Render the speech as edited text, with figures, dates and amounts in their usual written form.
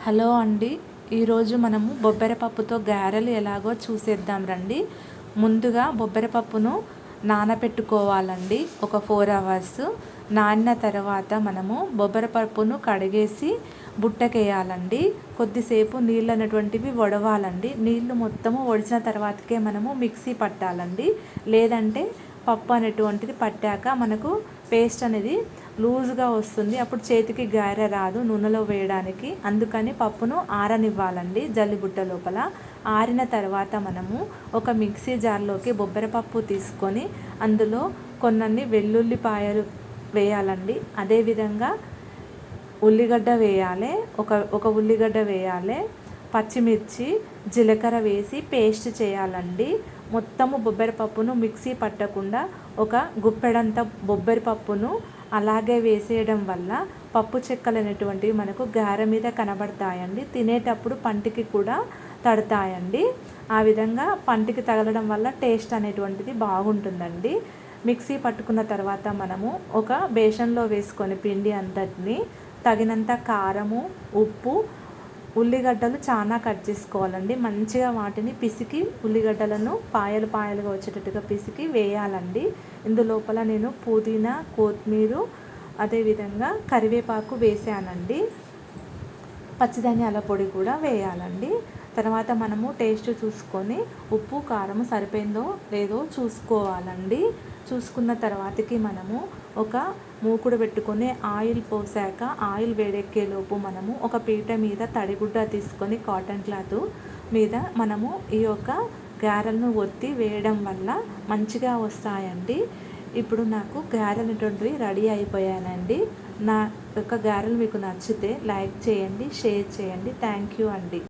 Hello అండి. ఈరోజు మనము బొబ్బెరపప్పుతో గారెలు ఎలాగో చూసేద్దాం రండి. ముందుగా బొబ్బెరపప్పును నానబెట్టుకోవాలండి. ఒక 4 అవర్స్ నానిన తర్వాత మనము బొబ్బెరపప్పును కడిగేసి బుట్టకేయాలండి. కొద్దిసేపు నీళ్ళు అనేటువంటివి వడవాలండి. నీళ్ళు మొత్తము వడిచిన తర్వాతకే మనము మిక్సీ పట్టాలండి. లేదంటే పప్పు అనేటువంటిది పట్టాక మనకు పేస్ట్ అనేది లూజ్గా వస్తుంది. అప్పుడు చేతికి గారె రాదు నూనెలో వేయడానికి. అందుకని పప్పును ఆరనివ్వాలండి జల్లిబుట్ట లోపల. ఆరిన తర్వాత మనము ఒక మిక్సీ జార్లోకి బొబ్బెరపప్పు తీసుకొని అందులో కొన్నన్ని వెల్లుల్లిపాయలు వేయాలండి. అదేవిధంగా ఉల్లిగడ్డ వేయాలి, ఒక ఉల్లిగడ్డ వేయాలి, పచ్చిమిర్చి, జీలకర్ర వేసి పేస్ట్ చేయాలండి. మొత్తము బొబ్బెరపప్పును మిక్సీ పట్టకుండా ఒక గుప్పెడంత బొబ్బెరపప్పును అలాగే వేసేయడం వల్ల పప్పు చెక్కలు అనేటువంటివి మనకు గారె మీద కనబడతాయండి. తినేటప్పుడు పంటికి కూడా తడతాయండి. ఆ విధంగా పంటికి తగలడం వల్ల టేస్ట్ అనేటువంటిది బాగుంటుందండి. మిక్సీ పట్టుకున్న తర్వాత మనము ఒక బేషన్లో వేసుకొని పిండి అంతటిని తగినంత కారము, ఉప్పు, ఉల్లిగడ్డలు చాలా కట్ చేసుకోవాలండి. మంచిగా వాటిని పిసికి ఉల్లిగడ్డలను పాయలు పాయలుగా వచ్చేటట్టుగా పిసికి వేయాలండి. ఇందులోపల నేను పుదీనా, కొత్తిమీర, అదేవిధంగా కరివేపాకు వేసానండి. పచ్చిధనియాల పొడి కూడా వేయాలండి. తర్వాత మనము టేస్ట్ చూసుకొని ఉప్పు కారం సరిపోయిందో లేదో చూసుకోవాలండి. చూసుకున్న తర్వాతకి మనము ఒక మూకుడు పెట్టుకొని ఆయిల్ పోసాక ఆయిల్ వేడెక్కేలోపు మనము ఒక పీట మీద తడిగుడ్డ తీసుకొని కాటన్ క్లాత్ మీద మనము ఈ యొక్క గారెలను ఒత్తి వేయడం వల్ల మంచిగా వస్తాయండి. ఇప్పుడు నాకు గారెలు అనేటువంటివి రెడీ అయిపోయానండి. నా యొక్క గారెలు మీకు నచ్చితే లైక్ చేయండి, షేర్ చేయండి. థ్యాంక్ యూ అండి.